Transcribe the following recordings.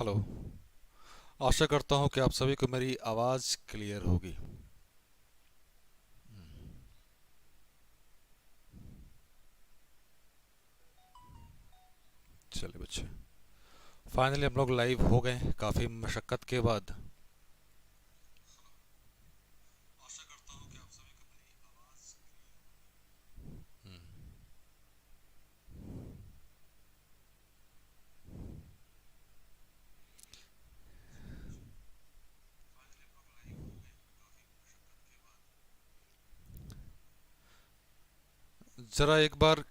Hello. आशा करता हूँ कि आप सभी को मेरी आवाज़ क्लियर होगी। चलिए बच्चे, फाइनली हम लोग लाइव हो गए काफ़ी मशक्क़त के बाद। आशा करता हूँ कि आप सभी को मेरी आवाज़ फाइनली हम लोग लाइव हो गए काफ़ी मशक्क़त के बाद। ज़रा एक बार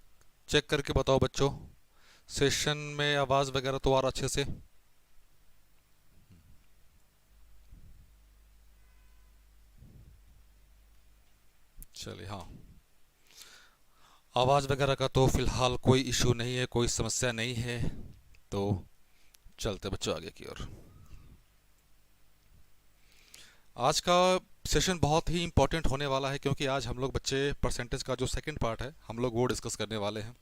चेक करके बताओ बच्चों, सेशन में आवाज़ वगैरह तो आ रहा अच्छे से? चलिए, हाँ, आवाज़ वगैरह का तो फ़िलहाल कोई इशू नहीं है, कोई समस्या नहीं है। तो चलते बच्चों आगे की ओर। आज का सेशन बहुत ही इंपॉर्टेंट होने वाला है, क्योंकि आज हम लोग बच्चे परसेंटेज का जो सेकंड पार्ट है हम लोग वो डिस्कस करने वाले हैं।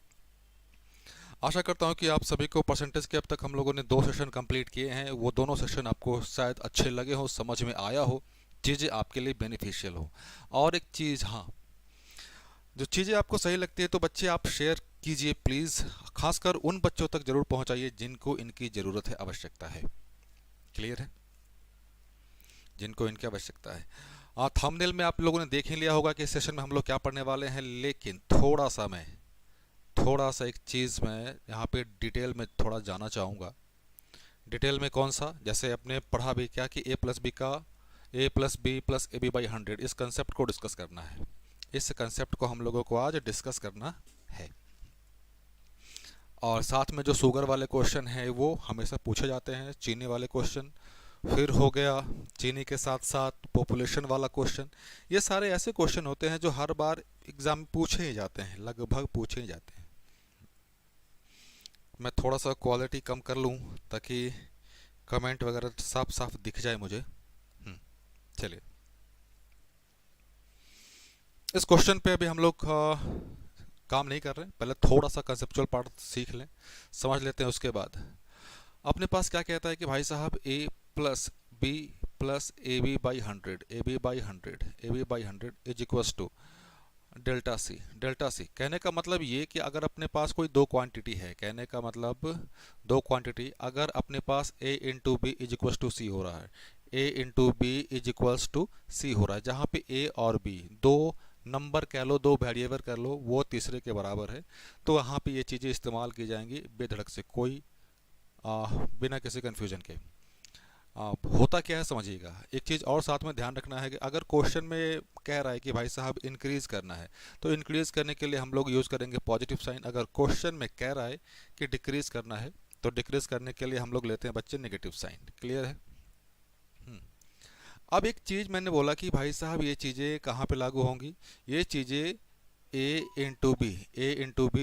आशा करता हूं कि आप सभी को परसेंटेज के अब तक हम लोगों ने 2 सेशन कंप्लीट किए हैं, वो दोनों सेशन आपको शायद अच्छे लगे हो, समझ में आया हो, चीज़ें आपके लिए बेनिफिशियल हो। और एक चीज़, हाँ, जो चीज़ें आपको सही लगती है तो बच्चे आप शेयर कीजिए प्लीज़। खासकर उन बच्चों तक ज़रूर पहुंचाइए जिनको इनकी ज़रूरत है, आवश्यकता है। क्लियर है? जिनको इनकी आवश्यकता है। थंबनेल में आप लोगों ने देख ही लिया होगा कि इस सेशन में हम लोग क्या पढ़ने वाले हैं, लेकिन थोड़ा सा एक चीज़ मैं यहाँ पे डिटेल में थोड़ा जानना चाहूँगा। डिटेल में कौन सा? जैसे आपने पढ़ा भी क्या कि a+b+a+b+ab/100, इस कंसेप्ट को डिस्कस करना है। इस कंसेप्ट को हम लोगों को आज डिस्कस करना है। और साथ में जो शुगर वाले क्वेश्चन हैं वो हमेशा पूछे जाते हैं, चीनी वाले क्वेश्चन। फिर हो गया चीनी के साथ साथ पॉपुलेशन वाला क्वेश्चन। ये सारे ऐसे क्वेश्चन होते हैं जो हर बार एग्ज़ाम में पूछे ही जाते हैं, लगभग पूछे ही जाते हैं। मैं थोड़ा सा क्वालिटी कम कर लूँ ताकि कमेंट वगैरह साफ साफ दिख जाए मुझे। चलिए, इस क्वेश्चन पे अभी हम लोग काम नहीं कर रहे हैं, पहले थोड़ा सा कंसेप्चुअल पार्ट सीख लें, समझ लेते हैं। उसके बाद अपने पास क्या कहता है कि भाई साहब a+b+ab/100 डेल्टा सी। कहने का मतलब ये कि अगर अपने पास कोई दो क्वांटिटी है, कहने का मतलब दो क्वांटिटी, अगर अपने पास a into b is equals to c हो रहा है, a into b is equals to c हो रहा है, जहाँ पे a और b दो नंबर कह लो, दो वेरिएबल कर लो, वो तीसरे के बराबर है, तो यहाँ पे ये चीज़ें इस्तेमाल की जाएंगी बेधड़क से, कोई बिना किसी कन्फ्यूजन के। होता क्या है समझिएगा। एक चीज़ और साथ में ध्यान रखना है कि अगर क्वेश्चन में कह रहा है कि भाई साहब इंक्रीज़ करना है, तो इंक्रीज़ करने के लिए हम लोग यूज़ करेंगे पॉजिटिव साइन। अगर क्वेश्चन में कह रहा है कि डिक्रीज़ करना है, तो डिक्रीज़ करने के लिए हम लोग लेते हैं बच्चे नेगेटिव साइन। क्लियर है? हम्म। अब एक चीज़ मैंने बोला कि भाई साहब ये चीज़ें कहाँ पे लागू होंगी? ये चीज़ें a into b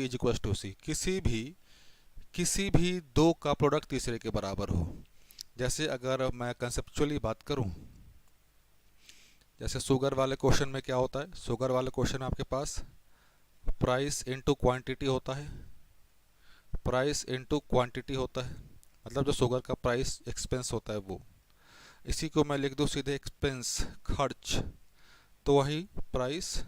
is equal to c, किसी भी दो का प्रोडक्ट तीसरे के बराबर हो। जैसे अगर मैं कंसेप्चुअली बात करूं, जैसे शुगर वाले क्वेश्चन में क्या होता है? शुगर वाले क्वेश्चन में आपके पास प्राइस इनटू क्वांटिटी होता है, प्राइस इनटू क्वांटिटी होता है, मतलब जो शुगर का प्राइस एक्सपेंस होता है वो। इसी को मैं लिख दूं सीधे एक्सपेंस, खर्च, तो वही price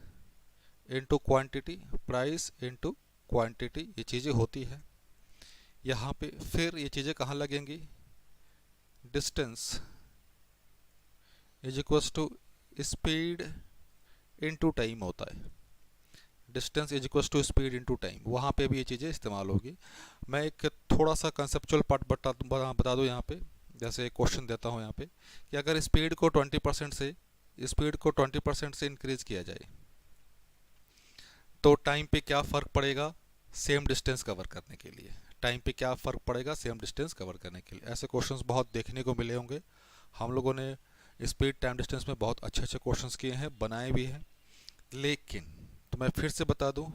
into quantity, price into quantity, ये चीज़ें होती है। यहाँ पे फिर ये चीज़ें कहाँ लगेंगी? Distance is equals to speed into time होता है। Distance is equals to speed into time, वहाँ पे भी ये चीज़ें इस्तेमाल होगी। मैं एक थोड़ा सा कंसेप्चुअल पार्ट बता दूँ यहाँ पे। जैसे एक क्वेश्चन देता हूँ यहाँ पे कि अगर स्पीड को 20% से इंक्रीज़ किया जाए तो टाइम पे क्या फ़र्क पड़ेगा सेम डिस्टेंस कवर करने के लिए? टाइम पे क्या फ़र्क पड़ेगा सेम डिस्टेंस कवर करने के लिए? ऐसे क्वेश्चंस बहुत देखने को मिले होंगे। हम लोगों ने स्पीड टाइम डिस्टेंस में बहुत अच्छे अच्छे क्वेश्चंस किए हैं, बनाए भी हैं। लेकिन तो मैं फिर से बता दूं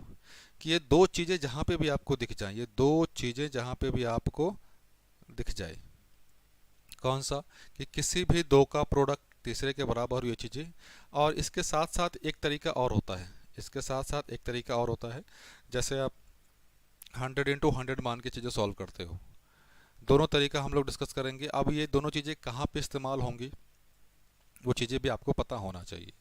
कि ये दो चीज़ें जहाँ पे भी आपको दिख जाए, ये दो चीज़ें जहाँ पे भी आपको दिख जाए, कौन सा? कि किसी भी दो का प्रोडक्ट तीसरे के बराबर हो, ये चीज़ें। और इसके साथ साथ एक तरीका और होता है, इसके साथ साथ एक तरीका और होता है। जैसे आप 100 इंटू 100 मान के चीज़ें सॉल्व करते हो, दोनों तरीका हम लोग डिस्कस करेंगे। अब ये दोनों चीज़ें कहाँ पे इस्तेमाल होंगी वो चीज़ें भी आपको पता होना चाहिए।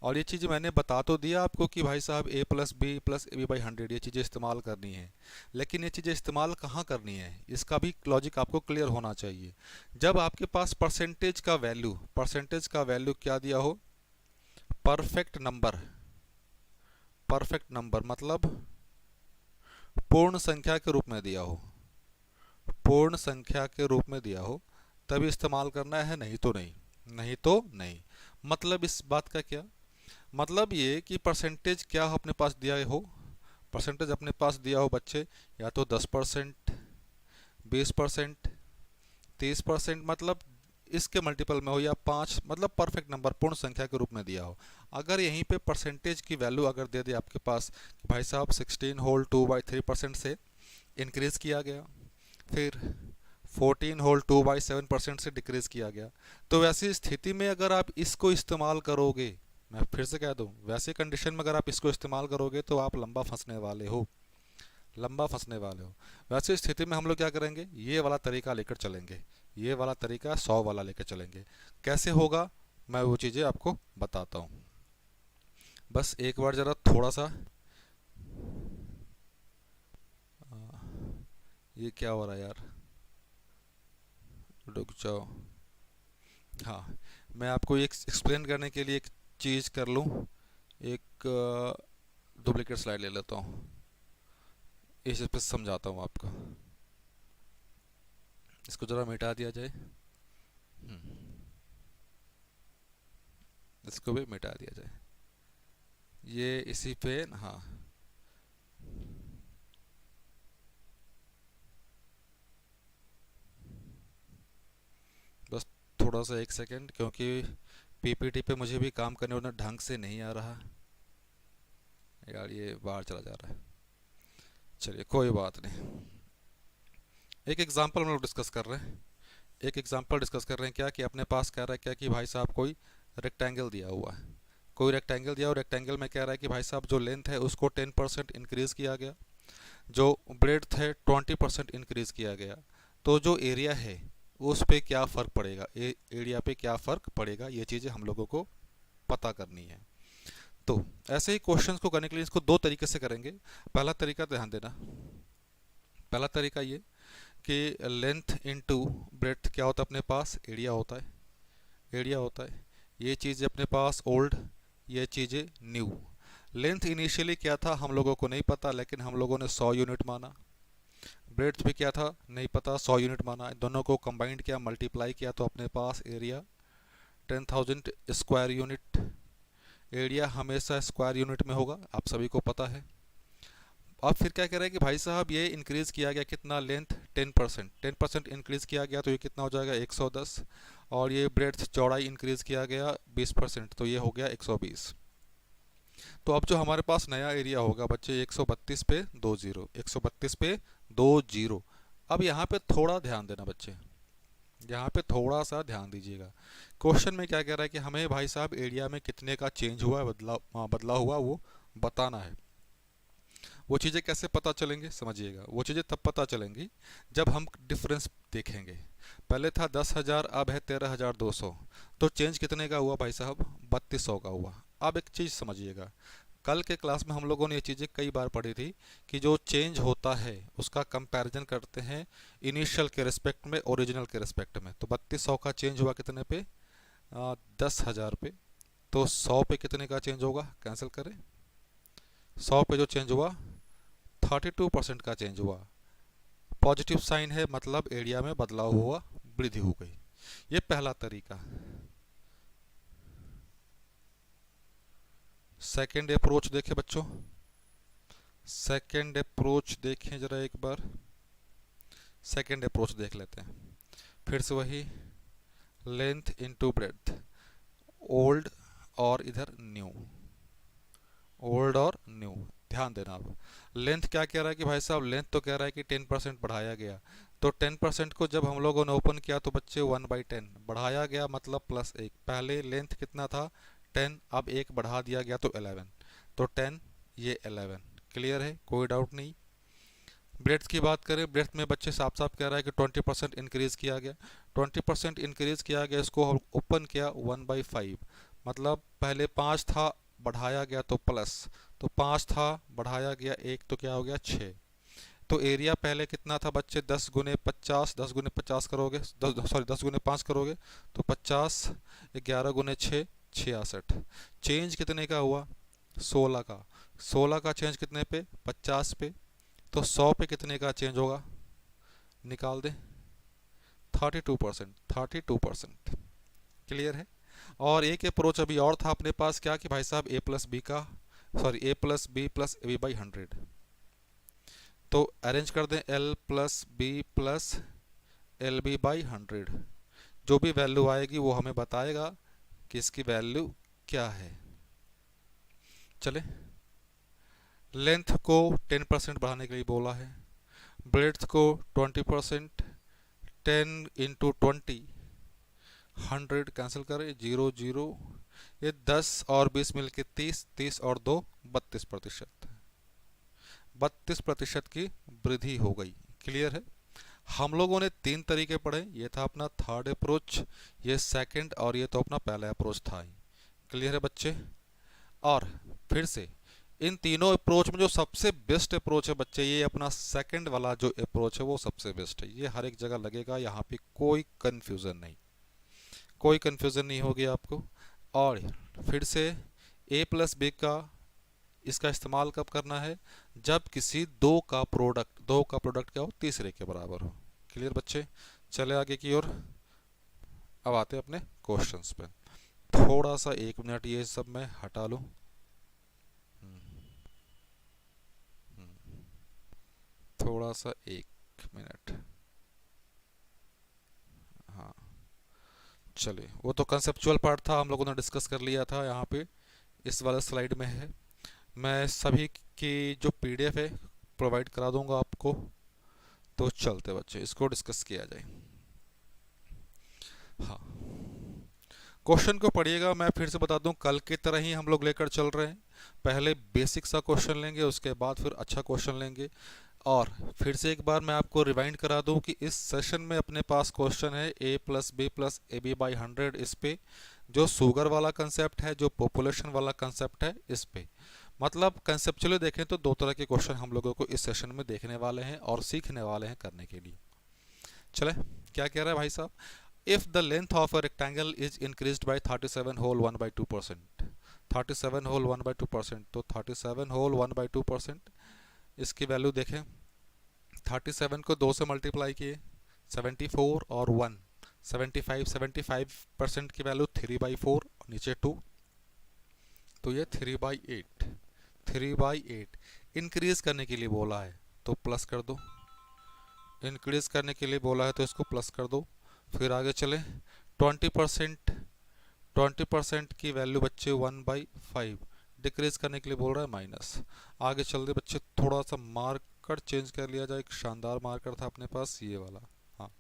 और ये चीज़ मैंने बता तो दिया आपको कि भाई साहब a+b+ab/100 ये चीज़ें इस्तेमाल करनी है, लेकिन ये चीज़ें इस्तेमाल कहाँ करनी है इसका भी लॉजिक आपको क्लियर होना चाहिए। जब आपके पास परसेंटेज का वैल्यू क्या दिया हो, परफेक्ट नंबर, परफेक्ट नंबर मतलब पूर्ण संख्या के रूप में दिया हो, पूर्ण संख्या के रूप में दिया हो तभी इस्तेमाल करना है, नहीं तो नहीं, नहीं तो नहीं। मतलब इस बात का क्या मतलब, ये कि परसेंटेज क्या अपने पास दिया हो, परसेंटेज अपने पास दिया हो बच्चे, या तो 10%, 20%, 30%, मतलब इसके मल्टीपल में हो, या 5, मतलब परफेक्ट नंबर पूर्ण संख्या के रूप में दिया हो। अगर यहीं पे परसेंटेज की वैल्यू अगर दे दे आपके पास कि भाई साहब 16 होल 2/3% से इंक्रीज़ किया गया, फिर 14 होल 2/7% से डिक्रीज़ किया गया, तो वैसी स्थिति में अगर आप इसको इस्तेमाल करोगे, मैं फिर से कह दूं, वैसे कंडीशन में अगर आप इसको इस्तेमाल करोगे तो आप लंबा फंसने वाले हो, लंबा फंसने वाले हो। वैसे स्थिति में हम लोग क्या करेंगे, ये वाला तरीका लेकर चलेंगे, ये वाला तरीका 100 वाला लेकर चलेंगे। कैसे होगा मैं वो चीज़ें आपको बताता हूँ। बस एक बार ज़रा थोड़ा सा ये क्या हो रहा है यार, रुक जाओ। हाँ, मैं आपको एक एक्सप्लेन करने के लिए एक चीज़ कर लूँ, एक डुप्लीकेट स्लाइड ले लेता हूँ, इस पे समझाता हूँ आपको। इसको ज़रा मिटा दिया जाए, इसको भी मिटा दिया जाए, ये इसी पे, हाँ बस थोड़ा सा एक सेकंड, क्योंकि पीपीटी पे मुझे भी काम करने वाला ढंग से नहीं आ रहा यार, ये बाहर चला जा रहा है। चलिए कोई बात नहीं, एक एग्जांपल हम लोग डिस्कस कर रहे हैं, एक एग्जांपल डिस्कस कर रहे हैं। क्या कि अपने पास कह रहा है क्या कि भाई साहब कोई रेक्टेंगल दिया हुआ है, कोई रेक्टेंगल दिया और रेक्टेंगल में कह रहा है कि भाई साहब जो लेंथ है उसको 10% इंक्रीज़ किया गया, जो ब्रेड्थ है 20% इंक्रीज़ किया गया, तो जो एरिया है उस पे क्या फ़र्क पड़ेगा, एरिया पे क्या फ़र्क पड़ेगा, ये चीज़ें हम लोगों को पता करनी है। तो ऐसे ही क्वेश्चंस को करने के लिए इसको दो तरीके से करेंगे। पहला तरीका ध्यान देना, पहला तरीका ये कि लेंथ इनटू ब्रेड्थ क्या होता है, अपने पास एरिया होता है, एरिया होता है। ये चीज़ अपने पास ओल्ड, ये चीज़ें न्यू। लेंथ इनिशियली क्या था हम लोगों को नहीं पता, लेकिन हम लोगों ने 100 यूनिट माना। ब्रेड्थ भी क्या था नहीं पता, 100 यूनिट माना। दोनों को कंबाइंड किया, मल्टीप्लाई किया, तो अपने पास एरिया 10,000 स्क्वायर यूनिट। एरिया हमेशा स्क्वायर यूनिट में होगा, आप सभी को पता है। अब फिर क्या कह रहा है कि भाई साहब ये इंक्रीज़ किया गया कितना, लेंथ 10%, 10% इंक्रीज़ किया गया तो ये कितना हो जाएगा 110, और ये ब्रेड्थ चौड़ाई इंक्रीज़ किया गया 20%, तो ये हो गया 120। तो अब जो हमारे पास नया एरिया होगा बच्चे 132 पे 20, 132 पे 20। अब यहाँ पे थोड़ा ध्यान देना बच्चे, यहाँ पे थोड़ा सा ध्यान दीजिएगा। क्वेश्चन में क्या कह रहा है कि हमें भाई साहब एरिया में कितने का चेंज हुआ है, बदला हुआ वो बताना है। वो चीज़ें कैसे पता चलेंगे समझिएगा, वो चीज़ें तब पता चलेंगी जब हम डिफरेंस देखेंगे। पहले था 10,000, अब है 13,200, तो चेंज कितने का हुआ भाई साहब, 3200 का हुआ। अब एक चीज़ समझिएगा, कल के क्लास में हम लोगों ने ये चीज़ें कई बार पढ़ी थी कि जो चेंज होता है उसका कंपैरिजन करते हैं इनिशियल के रिस्पेक्ट में, ओरिजिनल के रिस्पेक्ट में। तो 3200 का चेंज हुआ कितने पे, 10,000 पे, तो 100 पे कितने का चेंज होगा, कैंसिल करें, 100 पे जो चेंज हुआ 32% का चेंज हुआ। पॉजिटिव साइन है, मतलब एरिया में बदलाव हुआ, वृद्धि हो गई। ये पहला तरीका। सेकेंड अप्रोच देखें बच्चों, सेकेंड अप्रोच देखें जरा एक बार, सेकेंड अप्रोच देख लेते हैं। फिर से वही, लेंथ इनटू ब्रेड्थ, ओल्ड और इधर न्यू, ओल्ड और न्यू। ध्यान देना, अब लेंथ क्या कह रहा है कि भाई साहब, लेंथ तो कह रहा है कि 10% बढ़ाया गया, तो 10% को जब हम लोगों ने ओपन किया तो बच्चे 1/10 बढ़ाया गया, मतलब +1। पहले लेंथ कितना था 10, अब एक बढ़ा दिया गया तो 11, तो 10 ये 11। क्लियर है, कोई डाउट नहीं। ब्रेड्थ की बात करें, ब्रेड्थ में बच्चे साफ साफ कह रहा है कि 20% इंक्रीज़ किया गया, 20% इंक्रीज़ किया गया, इसको हम ओपन किया 1/5, मतलब पहले 5 था बढ़ाया गया तो प्लस, तो 5 था बढ़ाया गया 1 तो क्या हो गया 6। तो एरिया पहले कितना था बच्चे 10 गुने 50, 10 गुने 50 करोगे, 10 गुने 5 करोगे तो 50, 11 गुने 6 66। चेंज कितने का हुआ 16 का, 16 का चेंज कितने पे 50 पे, तो 100 पे कितने का चेंज होगा निकाल दे 32%, 32%। क्लियर है। और एक अप्रोच अभी और था अपने पास क्या कि भाई साहब a plus B plus A B by 100, तो अरेंज कर दें l plus B plus l B by 100, जो भी वैल्यू आएगी वो हमें बताएगा कि इसकी वैल्यू क्या है। चले, लेंथ को 10% बढ़ाने के लिए बोला है, ब्रेड्थ को 20%, 10 इंटू 20, 100 कैंसिल करें 0 0, ये 10 और 20 मिलके 30, 30 और 2 32%, 32% की वृद्धि हो गई। क्लियर है। हम लोगों ने 3 तरीके पढ़े, ये था अपना थर्ड अप्रोच, ये सेकंड, और ये तो अपना पहला अप्रोच था ही। क्लियर है बच्चे। और फिर से इन तीनों अप्रोच में जो सबसे बेस्ट अप्रोच है बच्चे, ये अपना सेकंड वाला जो अप्रोच है वो सबसे बेस्ट है। ये हर एक जगह लगेगा, यहाँ पे कोई कंफ्यूजन नहीं, कोई कंफ्यूजन नहीं होगी आपको। और फिर से ए प्लस बी का इसका इस्तेमाल कब करना है, जब किसी दो का प्रोडक्ट क्या हो तीसरे के बराबर हो। क्लियर बच्चे। चले आगे की ओर, अब आते हैं अपने क्वेश्चंस पे। थोड़ा सा 1 मिनट ये सब मैं हटा लूं। थोड़ा सा 1 मिनट। हाँ चलिए, वो तो कंसेप्चुअल पार्ट था, हम लोगों ने डिस्कस कर लिया था, यहाँ पे इस वाले स्लाइड में है। मैं सभी की जो पीडीएफ है प्रोवाइड करा दूंगा आपको, तो चलते बच्चे इसको डिस्कस किया जाए। हाँ, क्वेश्चन को पढ़िएगा, मैं फिर से बता दूं कल की तरह ही हम लोग लेकर चल रहे हैं। पहले बेसिक सा क्वेश्चन लेंगे, उसके बाद फिर अच्छा क्वेश्चन लेंगे। और फिर से एक बार मैं आपको रिवाइंड करा दूं कि इस सेशन में अपने पास क्वेश्चन है ए प्लस बी बाई 100, इस पे जो शुगर वाला कंसेप्ट है, जो पॉपुलेशन वाला कंसेप्ट है, इस पे मतलब कंसेप्चुअली देखें तो 2 तरह के क्वेश्चन हम लोगों को इस सेशन में देखने वाले हैं और सीखने वाले हैं करने के लिए। चले, क्या कह रहा है भाई साहब, if the length of a rectangle is increased by 37 whole 1 by 2%, 37 whole 1 by 2%, तो 37 whole 1 by 2%, इसकी वैल्यू देखें, 37 को 2 से मल्टीप्लाई किए, 74 और 1 75, 75% की वैल्यू 3/4, नीचे 2, तो ये 3/8, 3/8 इंक्रीज करने के लिए बोला है तो प्लस कर दो, इंक्रीज करने के लिए बोला है तो इसको प्लस कर दो। फिर आगे चले, 20%, 20% की वैल्यू बच्चे 1/5, डिक्रीज करने के लिए बोल रहा है माइनस। आगे चल दे बच्चे, थोड़ा सा मार्कर चेंज कर लिया जाए, एक शानदार मार्कर था अपने पास ये वाला, हाँ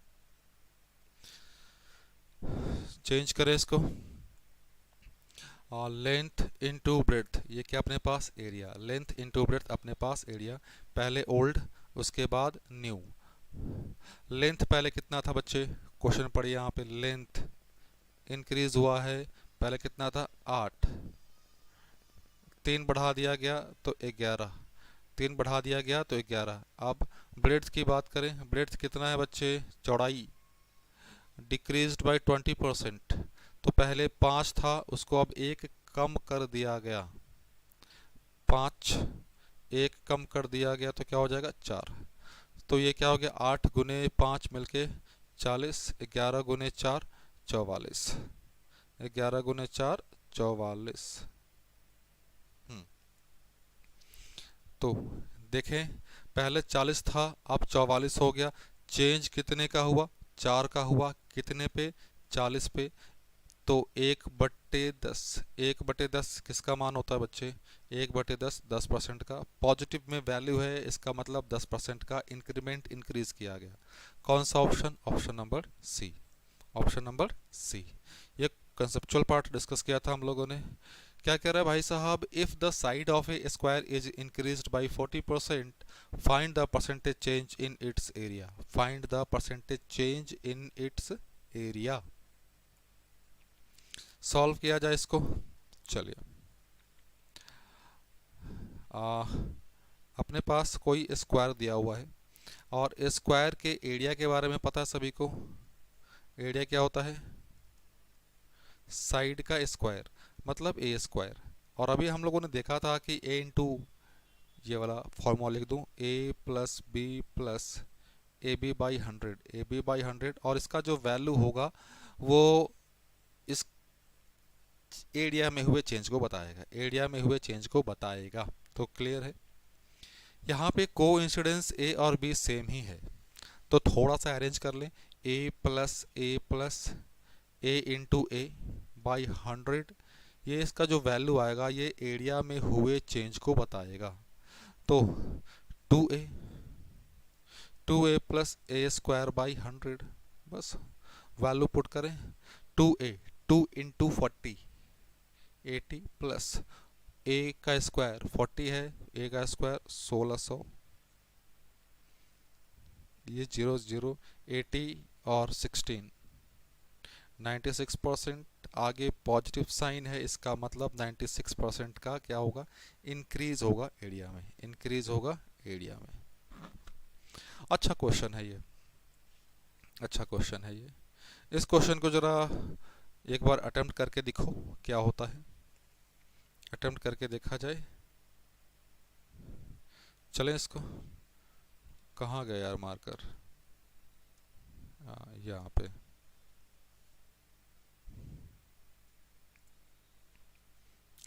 चेंज करें इसको। लेंथ इनटू ब्रेड्थ, ये क्या अपने पास एरिया, लेंथ इनटू ब्रेड्थ अपने पास एरिया, पहले ओल्ड उसके बाद न्यू। लेंथ पहले कितना था बच्चे, क्वेश्चन पढ़िए यहाँ पे, लेंथ इंक्रीज हुआ है, पहले कितना था 8, 3 बढ़ा दिया गया तो 11, 3 बढ़ा दिया गया तो 11। अब ब्रेड्थ की बात करें, ब्रेड्थ कितना है बच्चे, चौड़ाई डिक्रीज्ड बाय 20%, तो पहले 5 था उसको अब 1 कम कर दिया गया, 5 1 कम कर दिया गया तो क्या हो जाएगा 4, तो ये क्या हो गया 8 गुने 5 मिलके 40, 11 गुने 4 44, 11 गुने 4 44। तो देखें पहले 40 था अब 44 हो गया, चेंज कितने का हुआ 4 का हुआ, कितने पे 40 पे, तो 1/10, 1/10 किसका मान होता है बच्चे, 1/10 10% का, पॉजिटिव में वैल्यू है इसका मतलब 10% का इंक्रीमेंट इंक्रीज किया गया। कौन सा option, option number C, option number C. ये कंसेप्चुअल पार्ट डिस्कस किया था हम लोगों ने क्या कह रहा है भाई साहब, if the side of A square is increased by 40%, find the percentage change in its area. Find the percentage change in its area. Solve किया जाए इसको। चलिए, अपने पास कोई स्क्वायर दिया हुआ है और स्क्वायर के एरिया के बारे में पता है सभी को। एरिया क्या होता है? साइड का स्क्वायर, मतलब ए स्क्वायर। और अभी हम लोगों ने देखा था कि ए इंटू, ये वाला फॉर्मूला लिख दूं, a plus B plus A B by 100, A B by 100, और इसका जो वैल्यू होगा वो इस एरिया में हुए चेंज को बताएगा, एरिया में हुए चेंज को बताएगा। तो क्लियर है। यहाँ पे कोइंसिडेंस ए और बी सेम ही है, तो थोड़ा सा अरेंज कर लें। A plus a into a by 100, ये इसका जो वैल्यू आएगा ये एरिया में हुए चेंज को बताएगा। तो 2a, 2a plus A square by 100, बस वैल्यू पुट करें। 2a, 2 इंटू 40, 80 प्लस a का स्क्वायर 40 है, a का स्क्वायर 1600, ये 0 0, 80 और 16, 96%। आगे पॉजिटिव साइन है, इसका मतलब 96% का क्या होगा? इंक्रीज होगा एरिया में, इंक्रीज होगा एरिया में। अच्छा क्वेश्चन है ये, अच्छा क्वेश्चन है ये। इस क्वेश्चन को जरा एक बार अटेम्प्ट करके दिखो क्या होता है। अटेम्प्ट करके देखा जाए। चलें इसको, कहाँ गया यार मार्कर? यहाँ पे।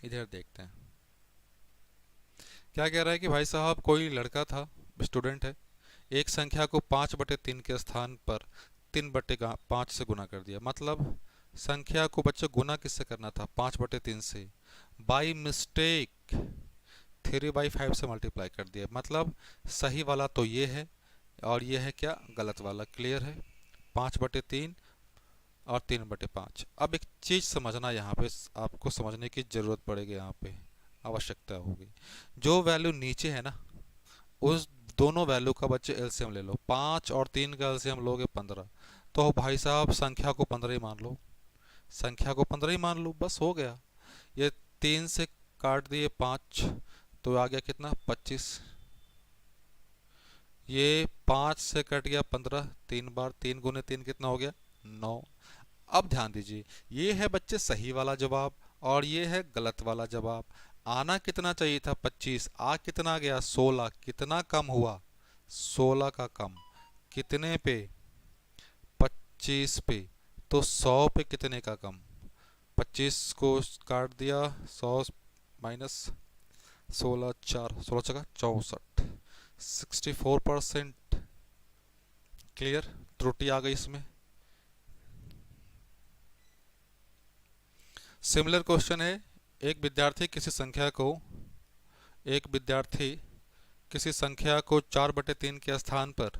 इधर देखते हैं क्या कह रहा है कि भाई साहब कोई लड़का था, स्टूडेंट है, एक संख्या को 5/3 के स्थान पर 3/5 से गुना कर दिया। मतलब संख्या को बच्चों गुना किससे करना था? 5/3 से। बाई मिस्टेक 3/5 से मल्टीप्लाई कर दिया। मतलब सही वाला तो ये है और ये है क्या? गलत वाला। क्लियर है? 5/3 और 3/5। अब एक चीज़ समझना, यहाँ पे आपको समझने की ज़रूरत पड़ेगी, यहाँ पे आवश्यकता होगी। जो वैल्यू नीचे है ना, उस दोनों वैल्यू का बच्चे एलसीएम ले लो। 5 और 3 का एलसीएम लोगे 15, तो भाई साहब संख्या को 15 ही मान लो, संख्या को 15 ही मान लो, बस हो गया। ये 3 से काट दिए 5, तो आ गया कितना? 25। ये 5 से कट गया 15, 3 बार, 3 गुने 3 कितना हो गया? 9। अब ध्यान दीजिए, ये है बच्चे सही वाला जवाब और ये है गलत वाला जवाब। आना कितना चाहिए था? 25, आ कितना गया? 16। कितना कम हुआ? 16 का कम। कितने पे? 25 पे। तो 100 पे कितने का कम? 25 को काट दिया, 100 माइनस 16, 4, 16 चौका 64, 64%। क्लियर? त्रुटि आ गई इसमें। सिमिलर क्वेश्चन है। एक विद्यार्थी किसी संख्या को, एक विद्यार्थी किसी संख्या को 4/3 के स्थान पर,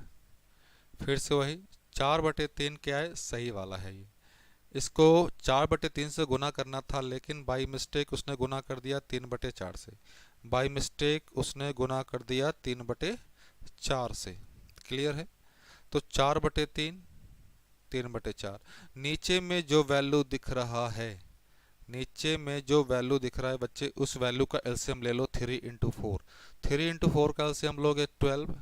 फिर से वही 4/3 क्या है? सही वाला है ये। इसको 4/3 से गुना करना था, लेकिन बाई मिस्टेक उसने गुना कर दिया 3/4 से। बाई मिस्टेक उसने गुना कर दिया 3/4 से। क्लियर है? तो 4/3, 3/4। नीचे में जो वैल्यू दिख रहा है, नीचे में जो वैल्यू दिख रहा है बच्चे, उस वैल्यू का एलसीएम ले लो 3 इंटू 4। 3 इंटू 4 का एलसीएम लोगे 12,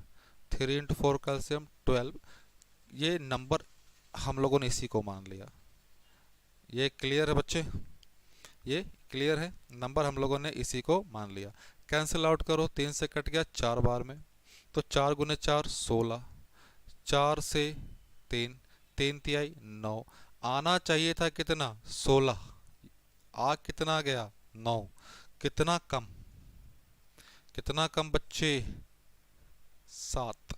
3 इंटू 4 का एलसीएम 12। ये नंबर हम लोगों ने इसी को मान लिया। ये क्लियर है बच्चे? ये क्लियर है? नंबर हम लोगों ने इसी को मान लिया। कैंसिल आउट करो, 3 से कट गया 4 बार में, तो 4 गुने 4 16, 4 से 3, 3 तिहाई 9। आना चाहिए था कितना? 16। आ कितना गया? 9। कितना कम? कितना कम बच्चे? 7।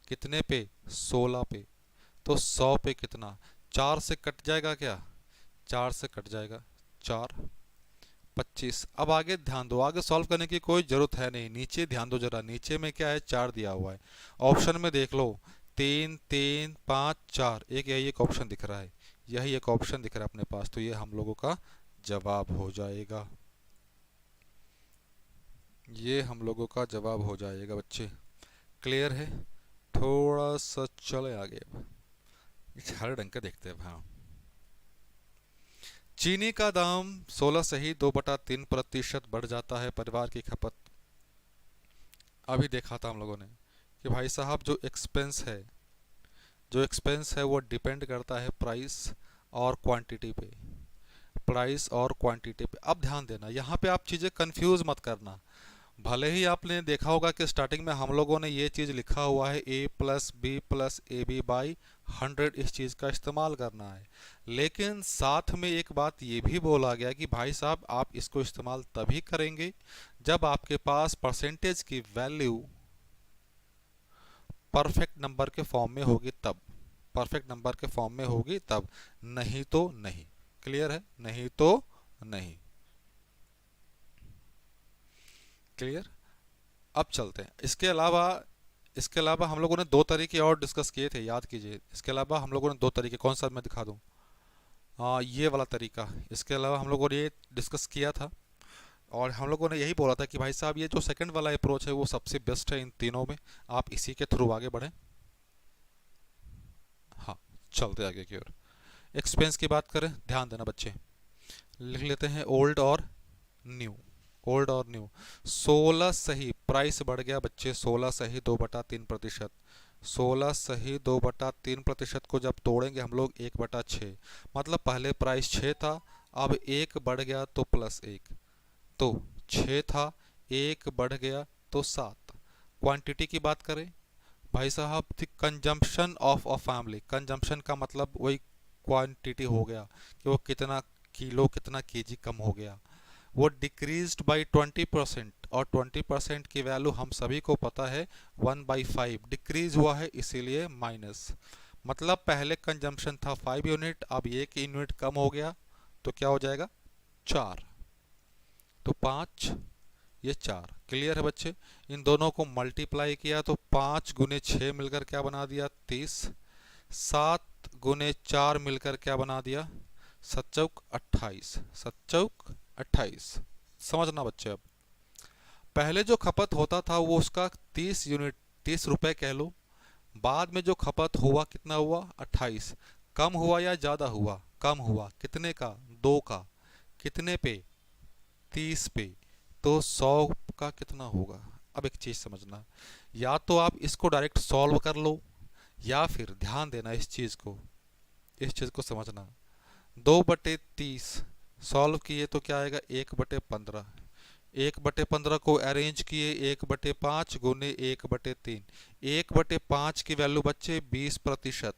कितने पे? 16 पे। तो 100 पे कितना? 4 से कट जाएगा क्या? 4 से कट जाएगा 4, 25। अब आगे ध्यान दो, आगे सॉल्व करने की कोई जरूरत है नहीं। नीचे ध्यान दो जरा, नीचे में क्या है? 4 दिया हुआ है। ऑप्शन में देख लो, 3 3 5 4, एक यही एक ऑप्शन दिख रहा है, यही एक ऑप्शन दिख रहा है अपने पास, तो ये हम लोगों का जवाब हो जाएगा। ये हम लोगों का जवाब हो जाएगा बच्चे। क्लियर है? थोड़ा सा चले आगे अब, इस हरे रंग का देखते हैं अब। हाँ, चीनी का दाम 16 से ही 2/3% बढ़ जाता है। परिवार की खपत, अभी देखा था हम लोगों ने कि भाई साहब जो एक्सपेंस है वो डिपेंड करता है प्राइस और क्वांटिटी पे। प्राइस और क्वांटिटी पे अब ध्यान देना, यहाँ पे आप चीज़ें कंफ्यूज मत करना। भले ही आपने देखा होगा कि स्टार्टिंग में हम लोगों ने ये चीज़ लिखा हुआ है A+B+AB/100, इस चीज़ का इस्तेमाल करना है। लेकिन साथ में एक बात ये भी बोला गया कि भाई साहब आप इसको इस्तेमाल तभी करेंगे जब आपके पास परसेंटेज की वैल्यू परफेक्ट नंबर के फॉर्म में होगी तब। परफेक्ट नंबर के फॉर्म में होगी तब, नहीं तो नहीं। क्लियर है? नहीं तो नहीं। क्लियर? अब चलते हैं। इसके अलावा हम लोगों ने दो तरीके और डिस्कस किए थे, याद कीजिए। इसके अलावा हम लोगों ने दो तरीके, कौन सा मैं दिखा दूं? हाँ, ये वाला तरीका। इसके अलावा हम लोगों ने ये डिस्कस किया था और हम लोगों ने यही बोला था कि भाई साहब ये जो सेकंड वाला अप्रोच है वो सबसे बेस्ट है इन तीनों में, आप इसी के थ्रू आगे बढ़ें। हाँ, चलते आगे की ओर। एक्सपेंस की बात करें, ध्यान देना बच्चे, लिख लेते हैं ओल्ड और न्यू। ओल्ड और न्यू, 16 सही प्राइस बढ़ गया बच्चे, 16 सही 2/3%। 16 सही 2/3% को जब तोड़ेंगे हम लोग 1/6, मतलब पहले प्राइस 6 था, अब 1 बढ़ गया तो +1, तो 6 था, 1 बढ़ गया तो 7। क्वांटिटी की बात करें भाई साहब, the consumption of a family, consumption का मतलब वही क्वांटिटी हो गया कि वो कितना किलो कितना केजी कम हो गया, वो डिक्रीज्ड बाई 20%। और 20% की वैल्यू हम सभी को पता है 1/5, डिक्रीज हुआ है इसीलिए माइनस। मतलब पहले कंजम्पशन था 5 यूनिट, अब 1 यूनिट कम हो गया तो क्या हो जाएगा? 4। तो 5, ये 4। क्लियर है बच्चे? इन दोनों को मल्टीप्लाई किया तो 5 × 6 मिलकर क्या बना दिया? 30। 7 × 4 मिलकर क्या बना दिया? 7 चौक 28। 7 चौक 28। समझना बच्चे, अब पहले जो खपत होता था वो उसका 30 यूनिट, 30 रुपए कह लो। बाद में जो खपत हुआ कितना हुआ? 28। कम हुआ या ज़्यादा हुआ? कम हुआ। कितने का? 2 का। कितने पे? 30 पे। तो 100 का कितना होगा? अब एक चीज़ समझना, या तो आप इसको डायरेक्ट सॉल्व कर लो, या फिर ध्यान देना इस चीज़ को समझना। 2/30 सॉल्व किए तो क्या आएगा? 1/15। 1/15 को अरेंज किए 1/5 गुने 1/3। 1/5 की वैल्यू बच्चे 20%।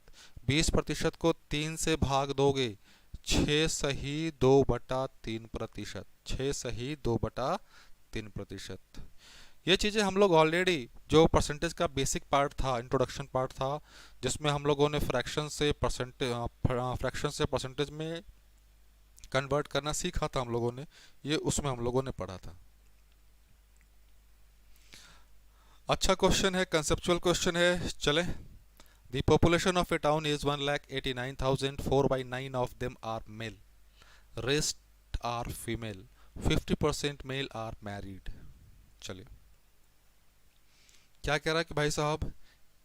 20% को 3 से भाग दोगे, 6 सही 2/3%। 6 सही 2/3%। ये चीज़ें हम लोग ऑलरेडी, जो परसेंटेज का बेसिक पार्ट था, इंट्रोडक्शन पार्ट था, जिसमें हम लोगों ने फ्रैक्शन से परसेंटेज में कन्वर्ट करना सीखा था हम लोगों ने, ये उसमें हम लोगों ने पढ़ा था। अच्छा क्वेश्चन है, कंसेप्चुअल क्वेश्चन है, चले। The population of a town is 1,89,000, 4/9 of them are male, rest are female, 50% male are married. चलिए, क्या कह रहा है कि भाई साहब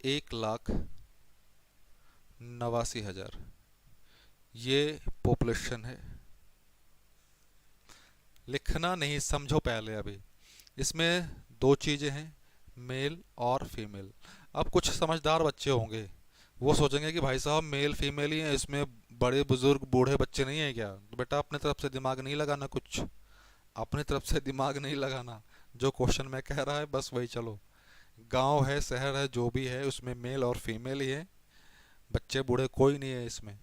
1,89,000 ये पॉपुलेशन है। लिखना नहीं, समझो पहले। अभी इसमें दो चीज़ें हैं, मेल और फीमेल। अब कुछ समझदार बच्चे होंगे, वो सोचेंगे कि भाई साहब मेल फीमेल ही है, इसमें बड़े बुजुर्ग बूढ़े बच्चे नहीं है क्या? तो बेटा अपने तरफ से दिमाग नहीं लगाना, कुछ अपनी तरफ से दिमाग नहीं लगाना। जो क्वेश्चन मैं कह रहा है बस वही चलो। गांव है, शहर है, जो भी है उसमें मेल और फीमेल ही है, बच्चे बूढ़े कोई नहीं है इसमें।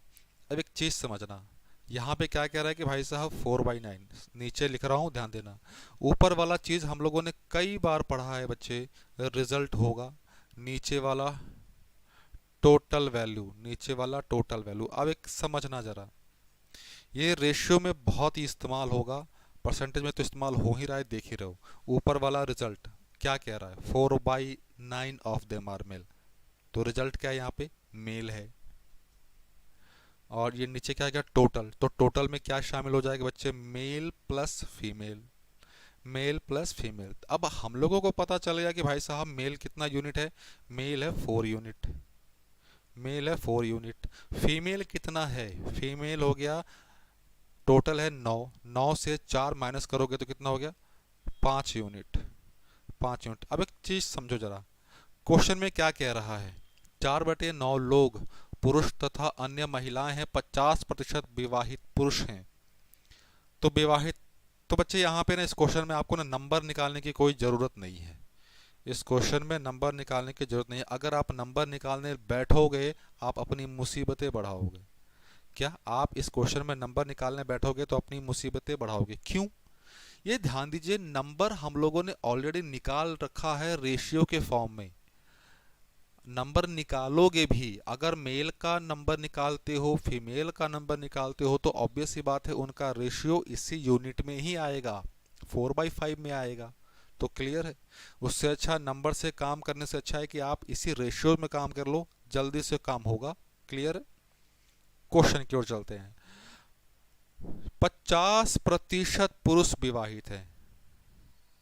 अब एक चीज़ समझना, यहाँ पे क्या कह रहा है कि भाई साहब 4/9, नीचे लिख रहा हूँ ध्यान देना। ऊपर वाला चीज़ हम लोगों ने कई बार पढ़ा है बच्चे, रिजल्ट होगा। नीचे वाला टोटल वैल्यू, नीचे वाला टोटल वैल्यू। अब एक समझना ज़रा, ये रेशियो में बहुत ही इस्तेमाल होगा, परसेंटेज में तो इस्तेमाल हो ही रहा है, देख ही रहे हो। ऊपर वाला रिजल्ट क्या कह रहा है? 4/9 ऑफ देम आर मेल, तो रिजल्ट क्या है यहाँ पे? मेल है। और ये नीचे क्या गया? टोटल, तो टोटल में क्या शामिल हो जाएगा बच्चे? Male plus female. Male plus female. अब हम लोगों को पता चल गया कि भाई साहब मेल कितना यूनिट है, मेल है 4 यूनिट, मेल है 4 यूनिट। फीमेल कितना है, फीमेल हो गया टोटल है 9, 9 से 4 माइनस करोगे तो कितना हो गया 5 यूनिट, 5 यूनिट। अब एक चीज़ समझो जरा, क्वेश्चन में क्या कह रहा है, 4/9 लोग पुरुष तथा अन्य महिलाएं हैं, 50% विवाहित पुरुष हैं। तो विवाहित, तो बच्चे यहाँ पे ना इस क्वेश्चन में आपको ना नंबर निकालने की कोई ज़रूरत नहीं है, इस क्वेश्चन में नंबर निकालने की जरूरत नहीं है। अगर आप नंबर निकालने बैठोगे आप अपनी मुसीबतें बढ़ाओगे। क्या आप इस क्वेश्चन में नंबर निकालने बैठोगे तो अपनी मुसीबतें बढ़ाओगे, क्यों? ये ध्यान दीजिए, नंबर हम लोगों ने ऑलरेडी निकाल रखा है रेशियो के फॉर्म में। नंबर निकालोगे भी, अगर मेल का नंबर निकालते हो फीमेल का नंबर निकालते हो तो ऑब्वियस सी बात है उनका रेशियो इसी यूनिट में ही आएगा, 4/5 में आएगा। तो क्लियर है, उससे अच्छा नंबर से काम करने से अच्छा है कि आप इसी रेशियो में काम कर लो, जल्दी से काम होगा। क्लियर है, क्वेश्चन की ओर चलते हैं। 50% पुरुष विवाहित हैं।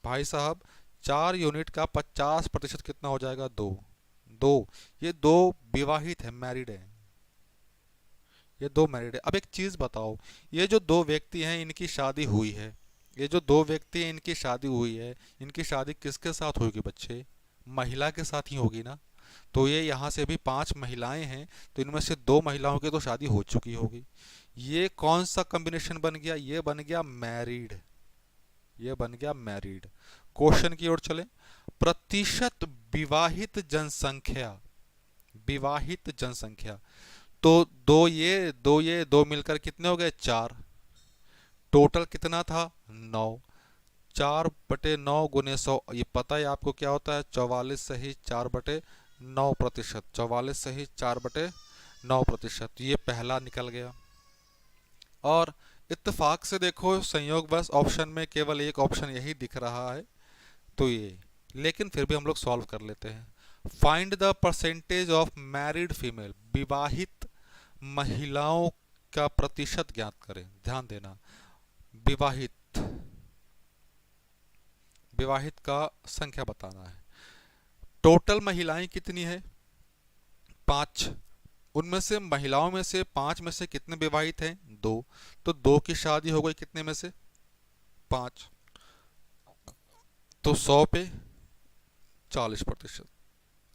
भाई साहब 4 यूनिट का 50% कितना हो जाएगा, 2, 2, ये 2 विवाहित है, मैरिड है, ये 2 मैरिड है। अब एक चीज बताओ, ये जो 2 व्यक्ति हैं इनकी शादी हुई है, ये जो 2 व्यक्ति हैं इनकी शादी हुई है, इनकी शादी किसके साथ होगी बच्चे, महिला के साथ ही होगी ना। तो ये यहाँ से भी 5 महिलाएं हैं, तो इनमें से 2 महिलाओं की तो शादी हो चुकी होगी। ये कौन सा कॉम्बिनेशन बन गया, ये बन गया मैरिड, ये बन गया मैरिड। क्वेश्चन की ओर चले, प्रतिशत विवाहित जनसंख्या, विवाहित जनसंख्या, तो 2 मिलकर कितने हो गए, 4, टोटल कितना था 9, 4/9 गुने 100, ये पता है आपको क्या होता है, 44 सही 4/9%, 44 सही 4/9%, ये पहला निकल गया। और इत्तेफाक से देखो संयोगवश ऑप्शन में केवल एक ऑप्शन यही दिख रहा है, तो ये, लेकिन फिर भी हम लोग सॉल्व कर लेते हैं। Find the percentage of married female, विवाहित महिलाओं का प्रतिशत ज्ञात करें। ध्यान देना, विवाहित, विवाहित का संख्या बताना है। टोटल महिलाएं कितनी है, 5, उनमें से महिलाओं में से 5 में से कितने विवाहित हैं, 2, तो 2 की शादी हो गई कितने में से, 5, तो 100 पे 40%,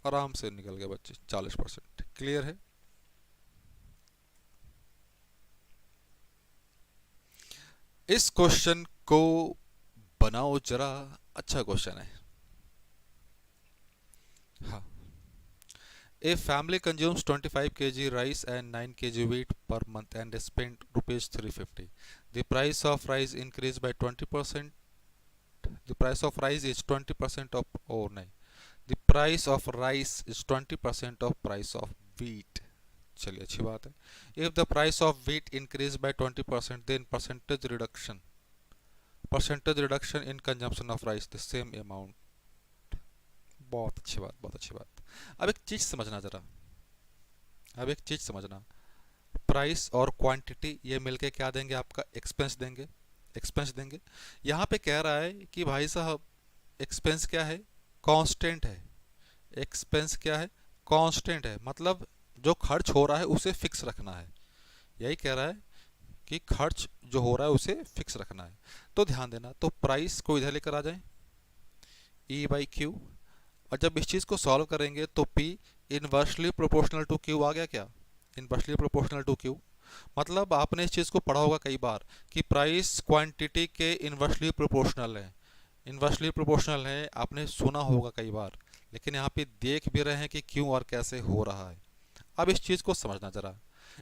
आराम से निकल गए बच्चे 40%। क्लियर है, इस क्वेश्चन को बनाओ जरा, अच्छा क्वेश्चन है। हाँ, A family consumes 25 kg rice and 9 kg wheat per month and spend rupees 350. The price of rice increased by 20%. The price of rice is 20% of, oh no, the price of rice is 20% of price of wheat. चलिए अच्छी बात है। If the price of wheat increased by 20%, then percentage reduction in consumption of rice the same amount. बहुत अच्छी बात, बहुत अच्छी बात। अब एक चीज समझना जरा, अब एक चीज समझना, प्राइस और क्वांटिटी ये मिलके क्या देंगे, आपका एक्सपेंस देंगे, एक्सपेंस देंगे। यहाँ पे कह रहा है कि भाई साहब एक्सपेंस क्या है, कांस्टेंट है, एक्सपेंस क्या है, कांस्टेंट है, मतलब जो खर्च हो रहा है उसे फिक्स रखना है, यही कह रहा है कि खर्च जो हो रहा है उसे फिक्स रखना है। तो ध्यान देना, तो प्राइस को इधर लेकर आ जाए, E/Q, और जब इस चीज़ को सॉल्व करेंगे तो P inversely proportional to Q आ गया, क्या इनवर्सली प्रोपोर्शनल टू Q, मतलब आपने इस चीज़ को पढ़ा होगा कई बार कि प्राइस क्वांटिटी के इनवर्सली प्रोपोर्शनल है, इनवर्सली प्रोपोर्शनल है, आपने सुना होगा कई बार, लेकिन यहाँ पे देख भी रहे हैं कि क्यों और कैसे हो रहा है। अब इस चीज़ को समझना जरा,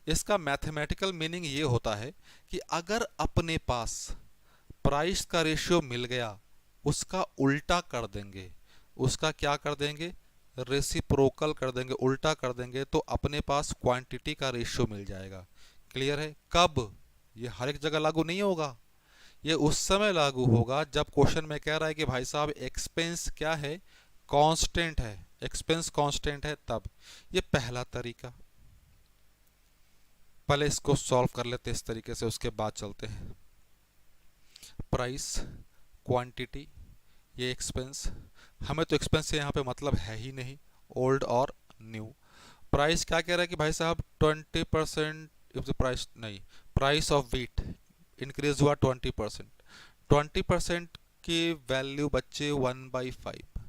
इसका मैथमेटिकल मीनिंग ये होता है कि अगर अपने पास प्राइस का रेशियो मिल गया, उसका उल्टा कर देंगे, उसका क्या कर देंगे, रेसिप्रोकल कर देंगे, उल्टा कर देंगे, तो अपने पास क्वांटिटी का रेशियो मिल जाएगा। क्लियर है, कब, ये हर एक जगह लागू नहीं होगा, ये उस समय लागू होगा जब क्वेश्चन में कह रहा है कि भाई साहब एक्सपेंस क्या है, कांस्टेंट है, एक्सपेंस कांस्टेंट है, तब। ये पहला तरीका, पहले इसको सॉल्व कर लेते हैं इस तरीके से, उसके बाद चलते हैं। प्राइस क्वांटिटी, ये एक्सपेंस। हमें तो एक्सपेंस से यहाँ पे मतलब है ही नहीं, ओल्ड और न्यू। प्राइस क्या कह रहा है कि भाई साहब 20%, इफ द प्राइस नहीं, प्राइस ऑफ वीट इंक्रीज हुआ 20%। 20% की वैल्यू बच्चे 1/5,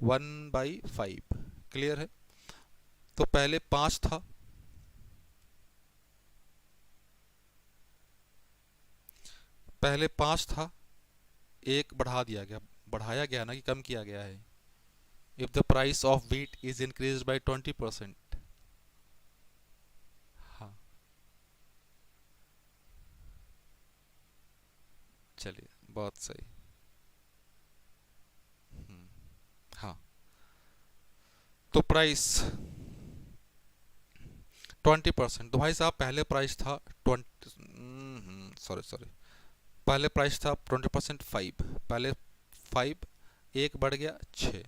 1/5। क्लियर है? तो पहले 5 था, पहले 5 था, एक बढ़ा दिया गया, बढ़ाया गया ना कि कम किया गया है। If the price of wheat is increase by 20%। हाँ, चलिए बहुत सही। हम्म, हाँ, तो प्राइस 20%, तो भाई साहब पहले प्राइस था 20, पहले प्राइस था 20%, 5, पहले 5, एक बढ़ गया 6।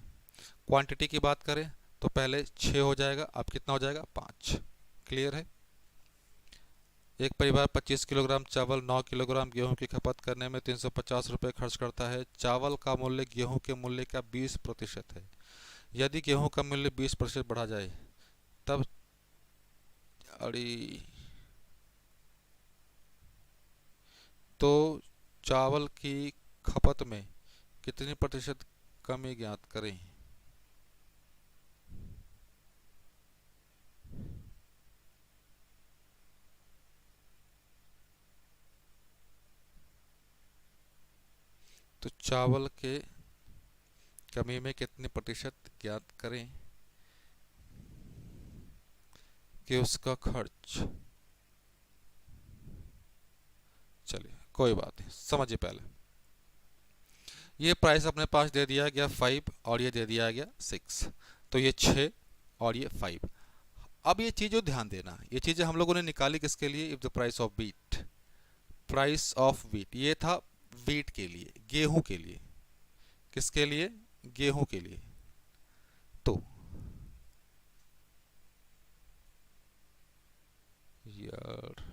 क्वांटिटी की बात करें तो पहले 6 हो जाएगा, अब कितना हो जाएगा 5। क्लियर है? एक परिवार 25 किलोग्राम चावल 9 किलोग्राम गेहूं की खपत करने में 350 रुपये खर्च करता है। चावल का मूल्य गेहूं के मूल्य का 20% है। यदि गेहूं का मूल्य 20% बढ़ा जाए तब, अड़ी, तो चावल की खपत में कितनी प्रतिशत कमी ज्ञात करें? तो चावल के कमी में कितने प्रतिशत ज्ञात करें कि उसका खर्च, चलिए कोई बात नहीं, समझिए पहले। ये प्राइस अपने पास दे दिया गया 5 और ये दे दिया गया 6, तो ये 6 और ये 5। अब ये चीज़ों ध्यान देना, ये चीज़ें हम लोगों ने निकाली किसके लिए? If the price of wheat, price of wheat ये था वीट के लिए, गेहूं के लिए। किसके लिए? गेहूं के लिए। तो यार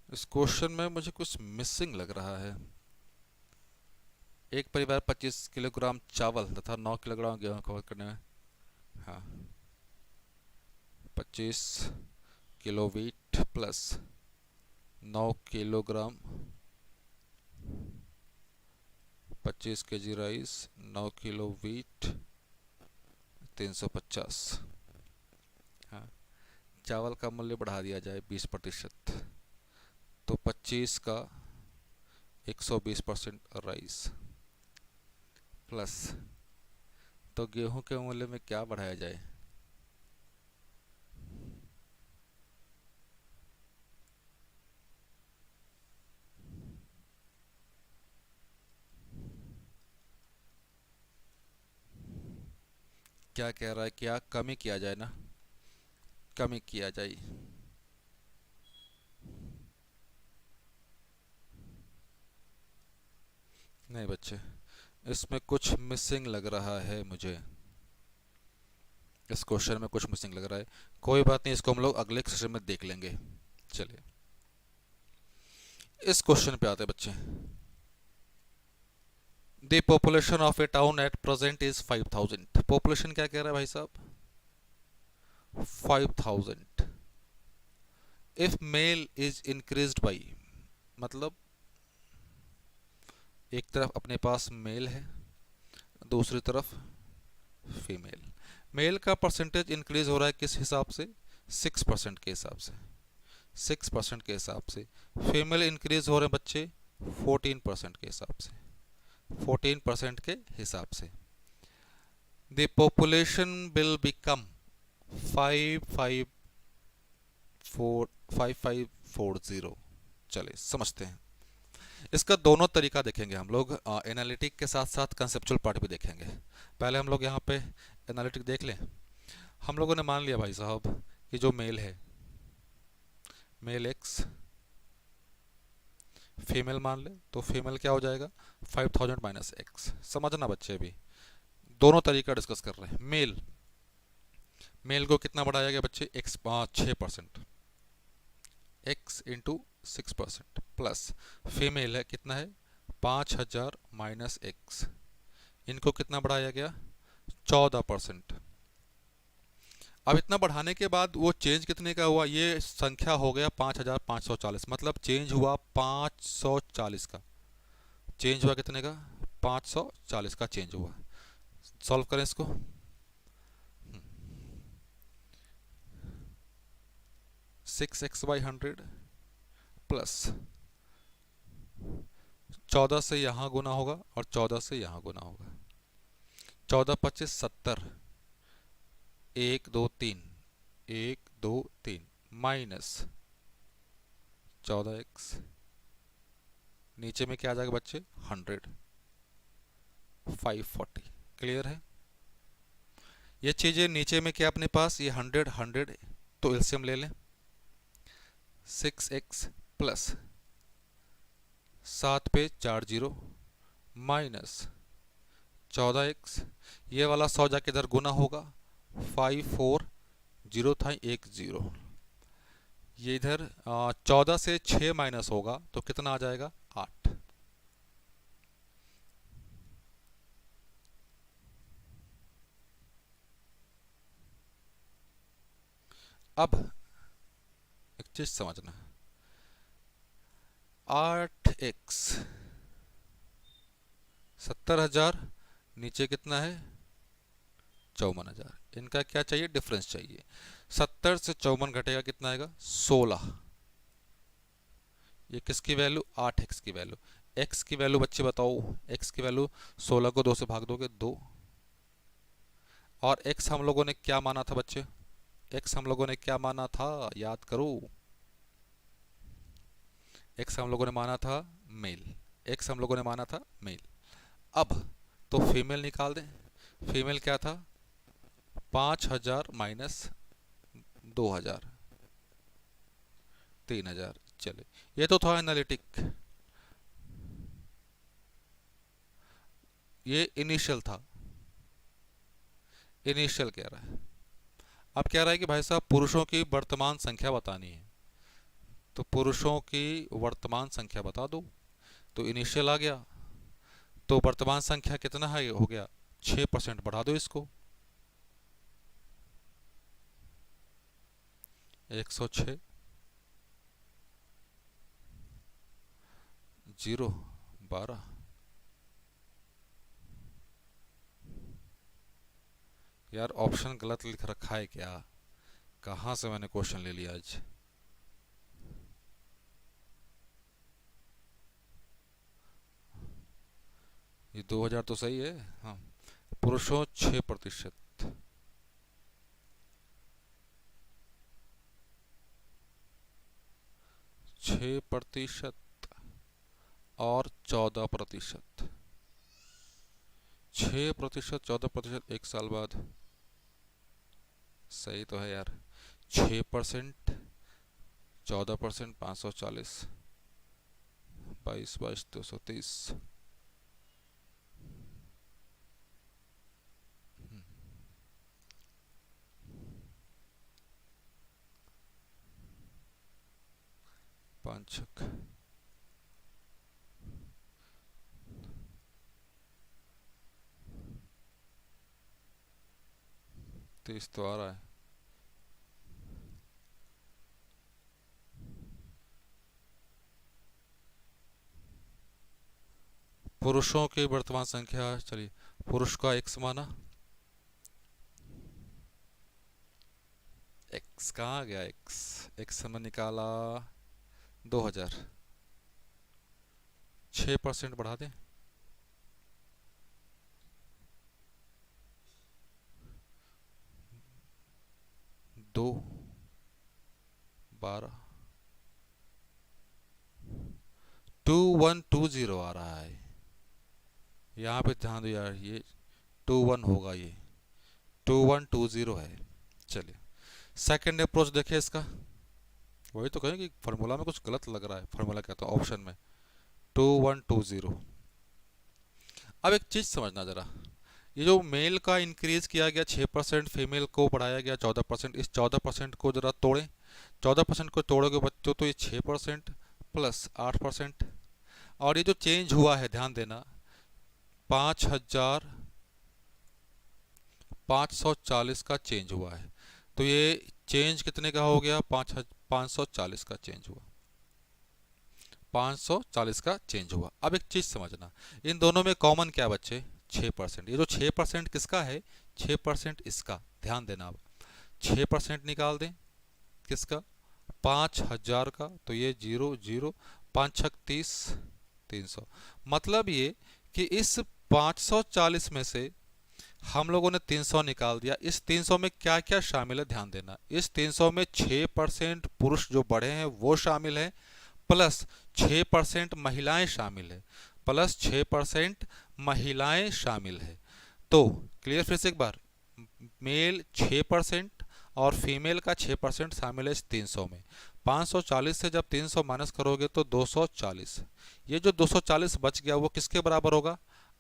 इस क्वेश्चन में मुझे कुछ मिसिंग लग रहा है। एक परिवार 25 किलोग्राम चावल तथा 9 किलोग्राम गेहूं खपत करने में, हाँ, 25 kilo wheat plus 9 kilogram, 25 KG rice, 9 kilo wheat, 350। हाँ, चावल का मूल्य बढ़ा दिया जाए 20%, तो 25 का 120% राइस प्लस, तो गेहूं के मूल्य में क्या बढ़ाया जाए? क्या कह रहा है? क्या कमी किया जाए ना, कमी किया जाए। नहीं बच्चे, इसमें कुछ मिसिंग लग रहा है मुझे, इस क्वेश्चन में कुछ मिसिंग लग रहा है। कोई बात नहीं, इसको हम लोग अगले सेशन में देख लेंगे। चलिए इस क्वेश्चन पे आते हैं बच्चे। The population of a town at present is 5000। पॉपुलेशन क्या कह रहा है भाई साहब? 5000। If male is increased by, मतलब एक तरफ अपने पास मेल है, दूसरी तरफ फीमेल। मेल का परसेंटेज इंक्रीज हो रहा है किस हिसाब से? 6% के हिसाब से, 6% के हिसाब से। फीमेल इंक्रीज हो रहे हैं बच्चे 14% के हिसाब से, 14% के हिसाब से। The population will become 5540। चलिए समझते हैं। इसका दोनों तरीका देखेंगे हम लोग, एनालिटिक के साथ साथ कंसेप्चुअल पार्ट भी देखेंगे। पहले हम लोग यहाँ पे एनालिटिक देख लें। हम लोगों ने मान लिया भाई साहब कि जो मेल है, मेल एक्स, फीमेल मान ले तो फीमेल क्या हो जाएगा? 5000 माइनस एक्स। समझना बच्चे, भी दोनों तरीका डिस्कस कर रहे हैं। मेल, मेल को कितना बढ़ाया गया बच्चे? X 6%। x into 6% plus female है कितना है 5000 माइनस एक्स, इनको कितना बढ़ाया गया 14%। अब इतना बढ़ाने के बाद वो चेंज कितने का हुआ, ये संख्या हो गया 5540, मतलब चेंज हुआ 540 का, चेंज हुआ कितने का 540 का चेंज हुआ। सॉल्व करें इसको, 6x/100 प्लस 14 से यहाँ गुना होगा और 14 से यहाँ गुना होगा, 14×25 = 70, 1 2 3 1 2 3 माइनस 14x, नीचे में क्या आ जाएगा बच्चे 100, 540। क्लियर है। ये चीज़ें नीचे में क्या अपने पास ये 100 100, तो एलसीएम ले लें, 6x प्लस 7 पे 4 0 माइनस 14x, ये वाला 100 जाके इधर गुना होगा, 540 था 10, ये इधर 14 से 6 माइनस होगा तो कितना आ जाएगा 8। अब एक चीज समझना, 8x 70,000, नीचे कितना है 54,000, इनका क्या चाहिए डिफरेंस चाहिए। 70 से 54 घटेगा कितना आएगा 16, ये किसकी वैल्यू 8x की वैल्यू। x की वैल्यू बच्चे बताओ, x की वैल्यू 16 को 2 से भाग दोगे 2, और x हम लोगों ने क्या माना था बच्चे, x हम लोगों ने क्या माना था याद करो, x हम लोगों ने माना था मेल, x हम लोगों ने माना था मेल। अब तो फीमेल निकाल दें, फीमेल क्या था 5000 माइनस 2000, 3000। चले, ये तो था एनालिटिक, ये इनिशियल था, इनिशियल कह रहा है। अब कह रहा है कि भाई साहब पुरुषों की वर्तमान संख्या बतानी है, तो पुरुषों की वर्तमान संख्या बता दो, तो इनिशियल आ गया, तो वर्तमान संख्या कितना है हो गया 6%, बढ़ा दो इसको 106 0 12। यार ऑप्शन गलत लिख रखा है क्या, कहाँ से मैंने क्वेश्चन ले लिया आज। ये 2000 तो सही है, हाँ पुरुषों 6%, 6% और 14%, 6% 14% एक साल बाद, सही तो है यार, 6% 14% 540, 22 22 230। 5 30 तो आ रहा है। पुरुषों की वर्तमान संख्या, चलिए पुरुष का x माना, x कहाँ गया, x हमने निकाला 2000, 6% बढ़ा दें, 2 12 2120 आ रहा है, यहाँ पे ध्यान दो यार, ये 21 होगा, ये 2120 है। चलिए सेकंड अप्रोच देखिए इसका, वही तो कहें कि फार्मूला में कुछ गलत लग रहा है, फार्मूला कहता हूँ ऑप्शन में 2120। अब एक चीज़ समझना ज़रा, ये जो मेल का इंक्रीज किया गया 6%, फीमेल को बढ़ाया गया 14%, इस 14% को ज़रा तोड़ें, 14% को तोड़ोगे बच्चों तो ये 6% प्लस 8%, और ये जो चेंज हुआ है ध्यान देना 5,540 का चेंज हुआ है, तो ये चेंज कितने का हो गया? 540 का चेंज हुआ, 540 का चेंज हुआ। अब एक चीज समझना, इन दोनों में कॉमन क्या बच्चे? 6%। ये जो 6% किसका है? 6% इसका। ध्यान देना, अब 6% निकाल दें किसका? 5,000 का, तो ये 0 0, 5 छक 30, 300। मतलब ये कि इस 540 में से हम लोगों ने 300 निकाल दिया। इस 300 में क्या क्या शामिल है ध्यान देना। इस 300 में 6% पुरुष जो बढ़े हैं वो शामिल है, प्लस 6% महिलाएं शामिल है, प्लस 6% महिलाएं शामिल है। तो क्लियर? फिर से एक बार, मेल 6% और फीमेल का 6% शामिल है इस 300 में। 540 से जब 300 माइनस करोगे तो 240। ये जो 240 बच गया वो किसके बराबर होगा?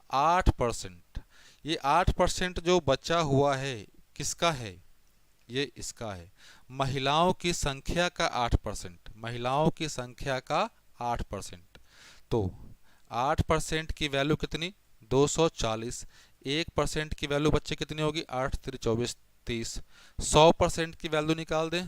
8%। ये 8% जो बचा हुआ है किसका है? ये इसका है, महिलाओं की संख्या का 8%, महिलाओं की संख्या का 8%। तो 8% की वैल्यू कितनी? 240। 1% की वैल्यू बच्चे कितनी होगी? 8 3 24 30। 100% की वैल्यू निकाल दें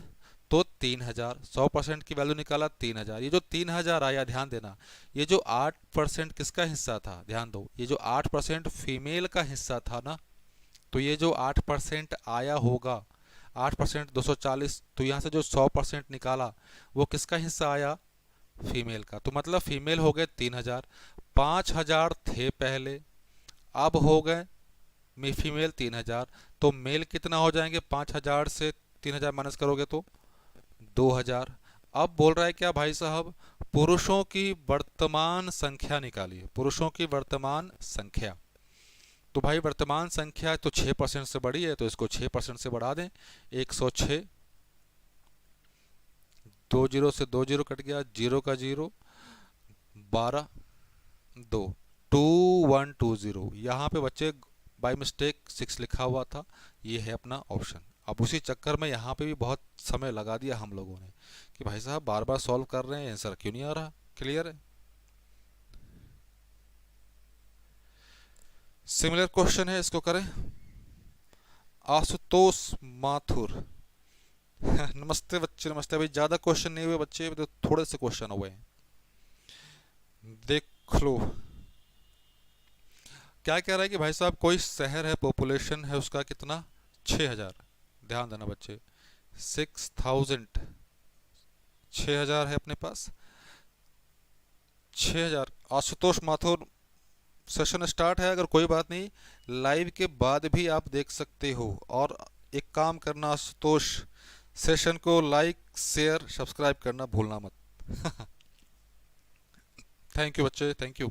तो 3000। 100% की वैल्यू निकाला 3000। ये जो 3000 आया ध्यान देना, ये जो 8% किसका हिस्सा था? ध्यान दो, ये जो 8% फीमेल का हिस्सा था ना, तो ये जो 8% आया होगा, 8% 240, तो यहाँ से जो 100% निकाला वो किसका हिस्सा आया? फीमेल का। तो मतलब फीमेल हो गए 3000। 5000 थे पहले, अब हो गए फीमेल 3000, तो मेल कितना हो जाएंगे? 5000 से 3000 माइनस करोगे तो 2000। अब बोल रहा है क्या भाई साहब? पुरुषों की वर्तमान संख्या निकालिए, पुरुषों की वर्तमान संख्या। तो भाई वर्तमान संख्या तो 6% से बड़ी है, तो इसको 6% से बढ़ा दें। 106, 2 जीरो से 2 जीरो कट गया, 0 का 0, 12 2, 2120। यहाँ पे बच्चे बाय मिस्टेक 6 लिखा हुआ था, ये है अपना ऑप्शन। अब उसी चक्कर में यहाँ पे भी बहुत समय लगा दिया हम लोगों ने कि भाई साहब बार बार सॉल्व कर रहे हैं, आंसर क्यों नहीं आ रहा। क्लियर है? सिमिलर क्वेश्चन है, इसको करें। आशुतोष माथुर नमस्ते बच्चे, नमस्ते। अभी ज़्यादा क्वेश्चन नहीं हुए बच्चे, तो थोड़े से क्वेश्चन हुए हैं, देख लो। क्या कह रहा है कि भाई साहब कोई शहर है, पॉपुलेशन है उसका कितना? 6000। ध्यान देना बच्चे, 6000, 6000 है अपने पास, 6000। आशुतोष माथुर, सेशन स्टार्ट है, अगर कोई बात नहीं लाइव के बाद भी आप देख सकते हो। और एक काम करना आशुतोष, सेशन को लाइक शेयर सब्सक्राइब करना भूलना मत थैंक यू बच्चे, थैंक यू।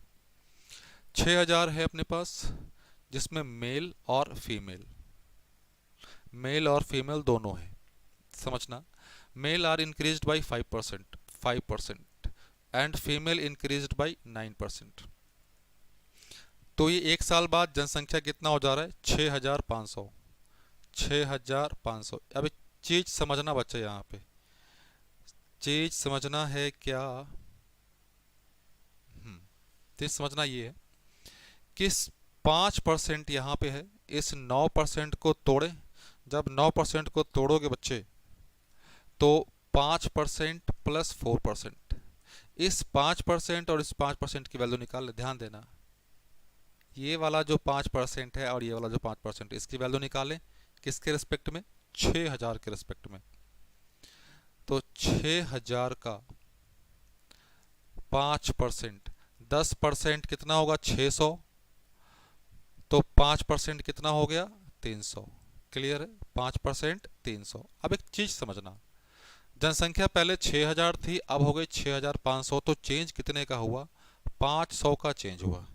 6000 है अपने पास, जिसमें मेल और फीमेल, मेल और फीमेल दोनों है। समझना, male are increased by 5%, 5%, and female increased by 9%। तो ये एक साल बाद जनसंख्या कितना हो जा रहा है? 6500, 6500। अब एक चीज समझना बच्चे, यहाँ पे चीज समझना है क्या? चीज समझना ये है कि 5% यहाँ पे है, इस 9% को तोड़े। जब 9% को तोड़ोगे बच्चे तो 5% प्लस 4%, इस 5% और इस 5% की वैल्यू निकाल ले। ध्यान देना, ये वाला जो 5% है और ये वाला जो 5%, इसकी वैल्यू निकालें किसके रिस्पेक्ट में? 6000 के रिस्पेक्ट में। तो 6000 का 5%, 10% कितना होगा? 600। तो 5% कितना हो गया? 300। क्लियर है? 5% 300। अब एक चीज समझना, जनसंख्या पहले 6000 थी, अब हो गई 6500, तो चेंज कितने का हुआ? 500 का चेंज हुआ।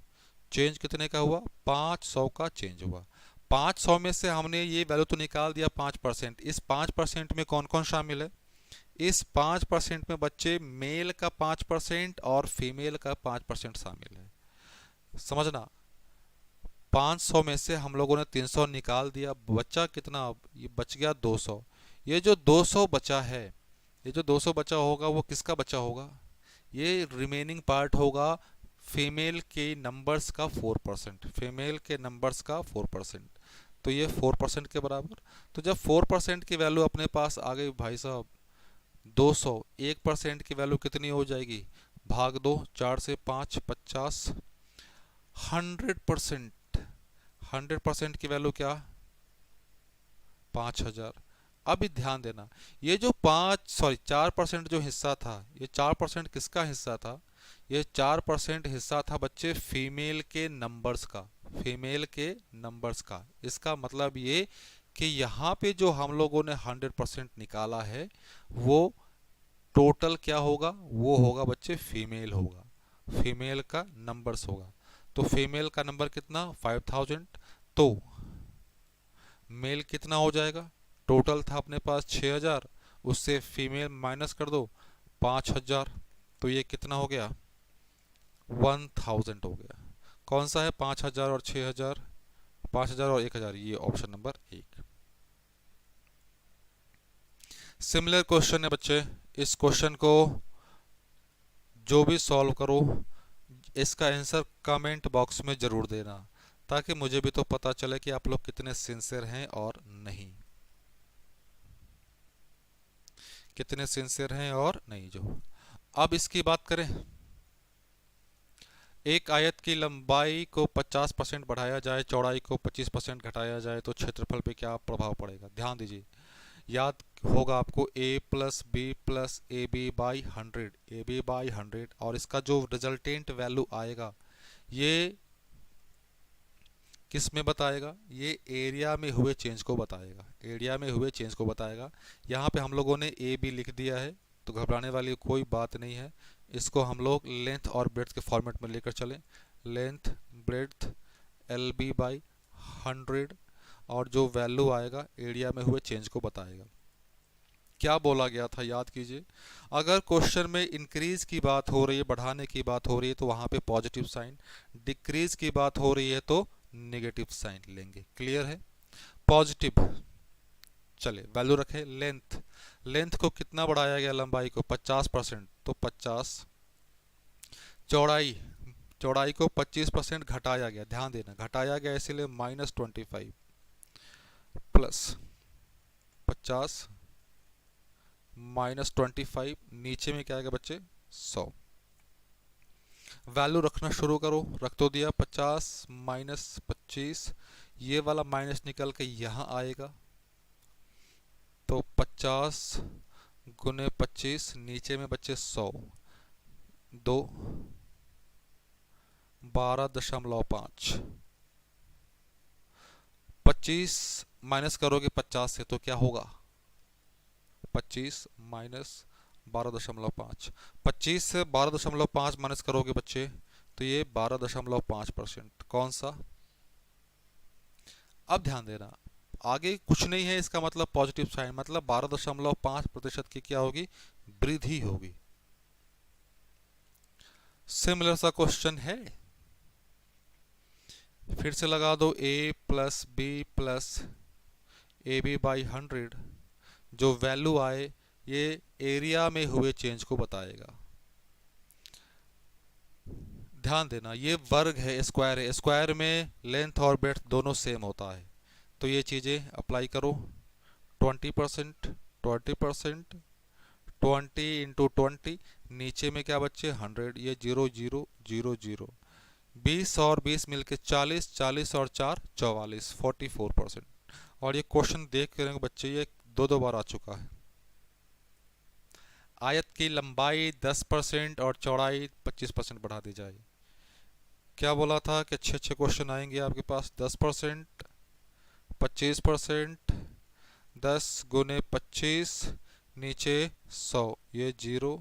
चेंज कितने का हुआ? 500 का चेंज हुआ। 500 में से हमने ये वैल्यू तो निकाल दिया 5%। इस 5% में कौन कौन शामिल है? इस 5% में बच्चे मेल का 5% और फीमेल का 5% शामिल है। समझना, 500 में से हम लोगों ने 300 निकाल दिया, बचा कितना? ये बच गया 200। ये जो 200 बचा है, ये जो 200 बचा होगा वो किसका बचा होगा? ये रिमेनिंग पार्ट होगा फीमेल के नंबर्स का 4%, फीमेल के नंबर्स का 4%। तो ये 4% के बराबर। तो जब 4% की वैल्यू अपने पास आ गई भाई साहब 200, 1% की वैल्यू कितनी हो जाएगी? भाग दो 4 से 5, 50, 100%। 100% की वैल्यू क्या? 5000। अभी ध्यान देना, ये जो 4% जो हिस्सा था, ये 4% किसका हिस्सा था? ये 4% हिस्सा था बच्चे फीमेल के नंबर्स का, फीमेल के नंबर्स का। इसका मतलब ये कि यहाँ पे जो हम लोगों ने 100% निकाला है वो टोटल क्या होगा? वो होगा बच्चे फीमेल होगा, फीमेल का नंबर्स होगा। तो फीमेल का नंबर कितना? 5000। तो मेल कितना हो जाएगा? टोटल था अपने पास 6000, उससे फीमेल माइनस कर दो 5000, तो ये कितना हो गया? 1000 हो गया। कौन सा है? 5000 और 6000, 5000 और 1000, ये ऑप्शन नंबर 1। सिमिलर क्वेश्चन है बच्चे, इस क्वेश्चन को जो भी सॉल्व करो इसका आंसर कमेंट बॉक्स में ज़रूर देना, ताकि मुझे भी तो पता चले कि आप लोग कितने सिंसियर हैं और नहीं, कितने सिंसियर हैं और नहीं। जो अब इसकी बात करें, एक आयत की लंबाई को 50% बढ़ाया जाए, चौड़ाई को 25% घटाया जाए तो क्षेत्रफल पे क्या प्रभाव पड़ेगा? ध्यान दीजिए, याद होगा आपको a plus B plus A B by 100, A B by 100, और इसका जो रिजल्टेंट वैल्यू आएगा ये किस में बताएगा? ये एरिया में हुए चेंज को बताएगा, एरिया में हुए चेंज को बताएगा। यहाँ पे हम लोगों ने ए बी लिख दिया है, तो घबराने वाली कोई बात नहीं है। इसको हम लोग लेंथ और ब्रेड्थ के फॉर्मेट में लेकर चलें। Length breadth L B by 100, और जो वैल्यू आएगा एरिया में हुए चेंज को बताएगा। क्या बोला गया था याद कीजिए, अगर क्वेश्चन में इंक्रीज की बात हो रही है, बढ़ाने की बात हो रही है, तो वहाँ पे पॉजिटिव साइन, डिक्रीज की बात हो रही है तो नेगेटिव साइन लेंगे। क्लियर है? पॉजिटिव, चले वैल्यू रखे। लेंथ, लेंथ को कितना बढ़ाया गया? लंबाई को 50%, तो 50। चौड़ाई, चौड़ाई को 25% घटाया गया, ध्यान देना घटाया गया इसीलिए -25 प्लस 50 -25, नीचे में क्या आएगा बच्चे? 100। वैल्यू रखना शुरू करो, रख तो दिया 50 -25, ये वाला माइनस निकल के यहाँ आएगा, तो 50 गुने 25, नीचे में बच्चे 100, 2 12.5, 25 माइनस करोगे 50 से तो क्या होगा? 25 माइनस 12.5, 25 से 12.5 माइनस करोगे बच्चे तो ये 12.5%। कौन सा? अब ध्यान देना, आगे कुछ नहीं है, इसका मतलब पॉजिटिव साइन, मतलब 12.5% की क्या होगी? वृद्धि होगी। सिमिलर सा क्वेश्चन है, फिर से लगा दो a plus B plus A B by 100, जो वैल्यू आए ये एरिया में हुए चेंज को बताएगा। ध्यान देना ये वर्ग है, स्क्वायर है, स्क्वायर में लेंथ और ब्रेड्थ दोनों सेम होता है, तो ये चीज़ें अप्लाई करो। 20%, 20%, 20 इंटू 20, नीचे में क्या बच्चे? 100, ये 0 0 0 0, 20 और 20 मिलके 40, 40 और 4 44, 44%। और ये क्वेश्चन देख करेंगे बच्चे, ये दो बार आ चुका है। आयत की लंबाई 10% और चौड़ाई 25% बढ़ा दी जाए। क्या बोला था कि अच्छे अच्छे क्वेश्चन आएंगे आपके पास। 10%, 25%, 10 गुने 25, नीचे 100, ये 0